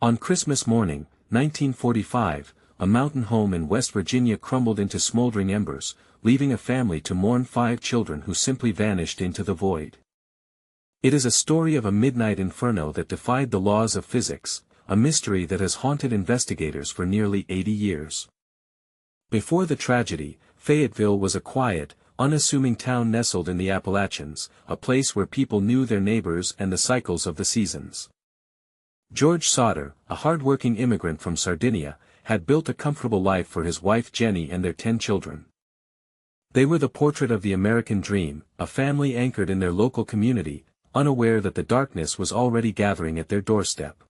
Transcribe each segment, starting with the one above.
On Christmas morning, 1945, a mountain home in West Virginia crumbled into smoldering embers, leaving a family to mourn 5 children who simply vanished into the void. It is a story of a midnight inferno that defied the laws of physics, a mystery that has haunted investigators for nearly 80 years. Before the tragedy, Fayetteville was a quiet, unassuming town nestled in the Appalachians, a place where people knew their neighbors and the cycles of the seasons. George Sodder, a hard-working immigrant from Sardinia, had built a comfortable life for his wife Jenny and their 10 children. They were the portrait of the American dream, a family anchored in their local community, unaware that the darkness was already gathering at their doorstep.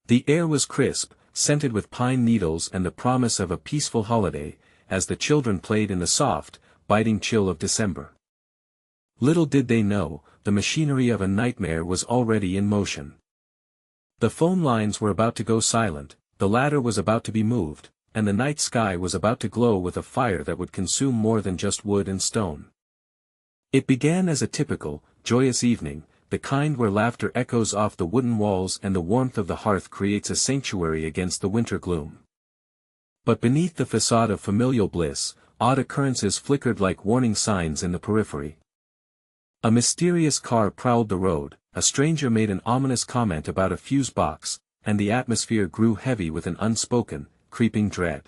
The air was crisp, scented with pine needles and the promise of a peaceful holiday, as the children played in the soft, biting chill of December. Little did they know, the machinery of a nightmare was already in motion. The phone lines were about to go silent, the ladder was about to be moved, and the night sky was about to glow with a fire that would consume more than just wood and stone. It began as a typical, joyous evening, the kind where laughter echoes off the wooden walls and the warmth of the hearth creates a sanctuary against the winter gloom. But beneath the facade of familial bliss, odd occurrences flickered like warning signs in the periphery. A mysterious car prowled the road, a stranger made an ominous comment about a fuse box, and the atmosphere grew heavy with an unspoken, creeping dread.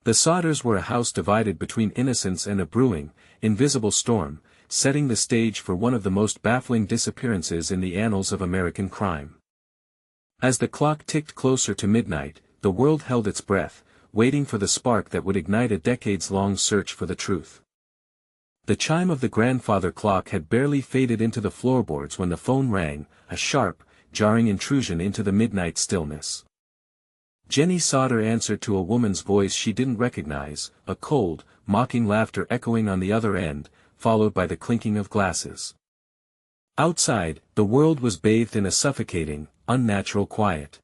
The Sodders were a house divided between innocence and a brewing, invisible storm, setting the stage for one of the most baffling disappearances in the annals of American crime. As the clock ticked closer to midnight, the world held its breath, waiting for the spark that would ignite a decades-long search for the truth. The chime of the grandfather clock had barely faded into the floorboards when the phone rang, a sharp, jarring intrusion into the midnight stillness. Jenny Sodder answered to a woman's voice she didn't recognize, a cold, mocking laughter echoing on the other end, followed by the clinking of glasses. Outside, the world was bathed in a suffocating, unnatural quiet.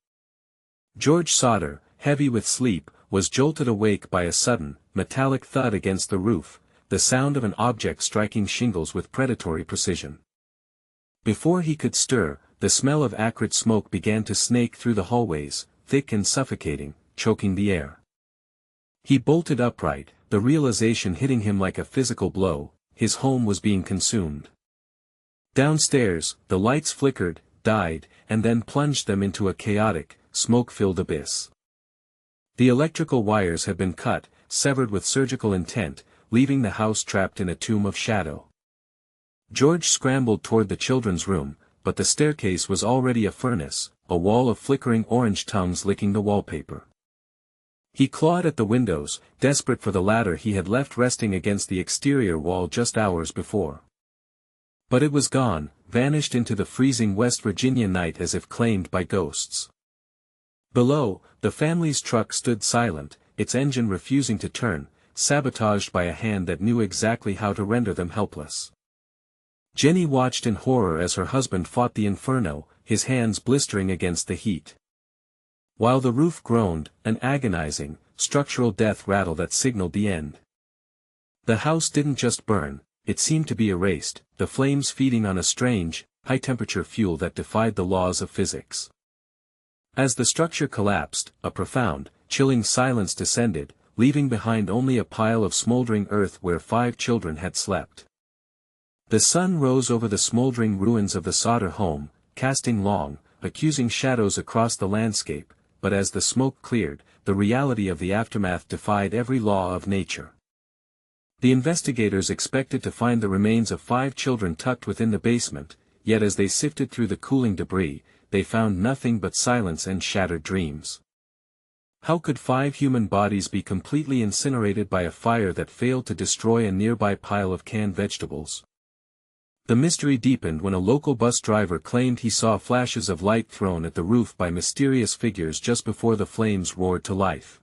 George Sodder, heavy with sleep, was jolted awake by a sudden, metallic thud against the roof, the sound of an object striking shingles with predatory precision. Before he could stir, the smell of acrid smoke began to snake through the hallways, thick and suffocating, choking the air. He bolted upright, the realization hitting him like a physical blow, his home was being consumed. Downstairs, the lights flickered, died, and then plunged them into a chaotic, smoke-filled abyss. The electrical wires had been cut, severed with surgical intent, leaving the house trapped in a tomb of shadow. George scrambled toward the children's room, but the staircase was already a furnace, a wall of flickering orange tongues licking the wallpaper. He clawed at the windows, desperate for the ladder he had left resting against the exterior wall just hours before. But it was gone, vanished into the freezing West Virginia night as if claimed by ghosts. Below, the family's truck stood silent, its engine refusing to turn, sabotaged by a hand that knew exactly how to render them helpless. Jenny watched in horror as her husband fought the inferno, his hands blistering against the heat. While the roof groaned, an agonizing, structural death rattle that signaled the end. The house didn't just burn, it seemed to be erased, the flames feeding on a strange, high-temperature fuel that defied the laws of physics. As the structure collapsed, a profound, chilling silence descended, leaving behind only a pile of smoldering earth where 5 children had slept. The sun rose over the smoldering ruins of the Sodder home, casting long, accusing shadows across the landscape, but as the smoke cleared, the reality of the aftermath defied every law of nature. The investigators expected to find the remains of 5 children tucked within the basement, yet as they sifted through the cooling debris, they found nothing but silence and shattered dreams. How could 5 human bodies be completely incinerated by a fire that failed to destroy a nearby pile of canned vegetables? The mystery deepened when a local bus driver claimed he saw flashes of light thrown at the roof by mysterious figures just before the flames roared to life.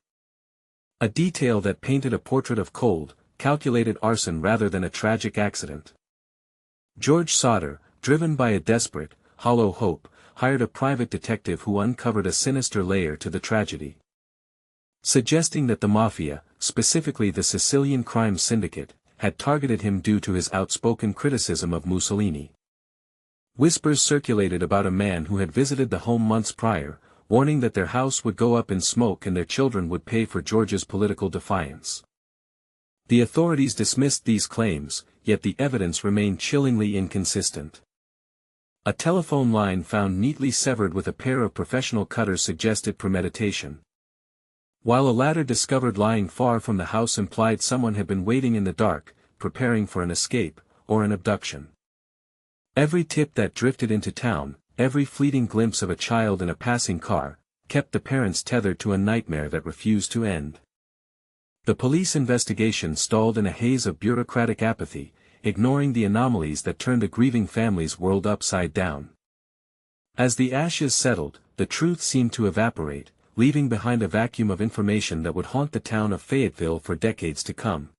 A detail that painted a portrait of cold, calculated arson rather than a tragic accident. George Sodder, driven by a desperate, hollow hope, hired a private detective who uncovered a sinister layer to the tragedy. Suggesting that the mafia, specifically the Sicilian crime syndicate, had targeted him due to his outspoken criticism of Mussolini. Whispers circulated about a man who had visited the home months prior, warning that their house would go up in smoke and their children would pay for George's political defiance. The authorities dismissed these claims, yet the evidence remained chillingly inconsistent. A telephone line found neatly severed with a pair of professional cutters suggested premeditation, while a ladder discovered lying far from the house implied someone had been waiting in the dark, preparing for an escape, or an abduction. Every tip that drifted into town, every fleeting glimpse of a child in a passing car, kept the parents tethered to a nightmare that refused to end. The police investigation stalled in a haze of bureaucratic apathy, ignoring the anomalies that turned a grieving family's world upside down. As the ashes settled, the truth seemed to evaporate, leaving behind a vacuum of information that would haunt the town of Fayetteville for decades to come.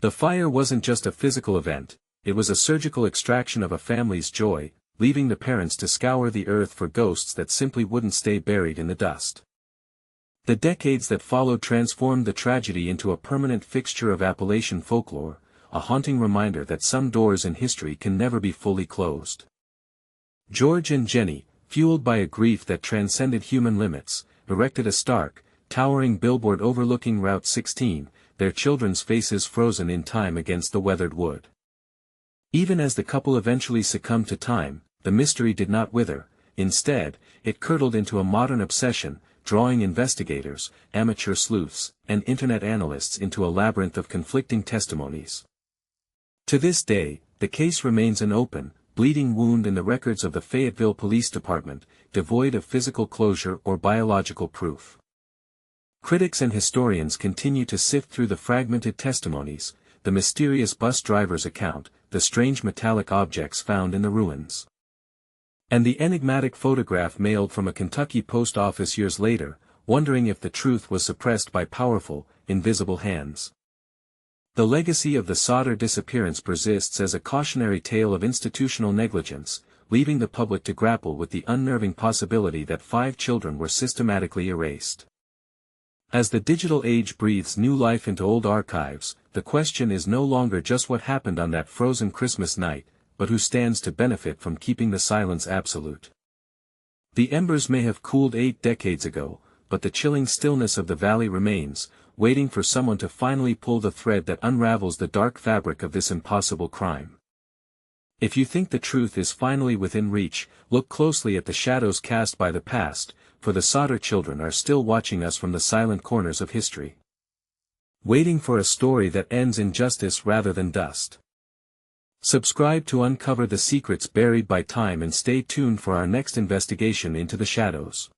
The fire wasn't just a physical event, it was a surgical extraction of a family's joy, leaving the parents to scour the earth for ghosts that simply wouldn't stay buried in the dust. The decades that followed transformed the tragedy into a permanent fixture of Appalachian folklore, a haunting reminder that some doors in history can never be fully closed. George and Jenny, fueled by a grief that transcended human limits, erected a stark, towering billboard overlooking Route 16, their children's faces frozen in time against the weathered wood. Even as the couple eventually succumbed to time, the mystery did not wither. Instead, it curdled into a modern obsession, drawing investigators, amateur sleuths, and internet analysts into a labyrinth of conflicting testimonies. To this day, the case remains an open, bleeding wound in the records of the Fayetteville Police Department, devoid of physical closure or biological proof. Critics and historians continue to sift through the fragmented testimonies, the mysterious bus driver's account, the strange metallic objects found in the ruins, and the enigmatic photograph mailed from a Kentucky post office years later, wondering if the truth was suppressed by powerful, invisible hands. The legacy of the Sodder disappearance persists as a cautionary tale of institutional negligence, leaving the public to grapple with the unnerving possibility that 5 children were systematically erased. As the digital age breathes new life into old archives, the question is no longer just what happened on that frozen Christmas night, but who stands to benefit from keeping the silence absolute. The embers may have cooled 8 decades ago, but the chilling stillness of the valley remains, waiting for someone to finally pull the thread that unravels the dark fabric of this impossible crime. If you think the truth is finally within reach, look closely at the shadows cast by the past, for the Sodder children are still watching us from the silent corners of history, waiting for a story that ends in justice rather than dust. Subscribe to uncover the secrets buried by time and stay tuned for our next investigation into the shadows.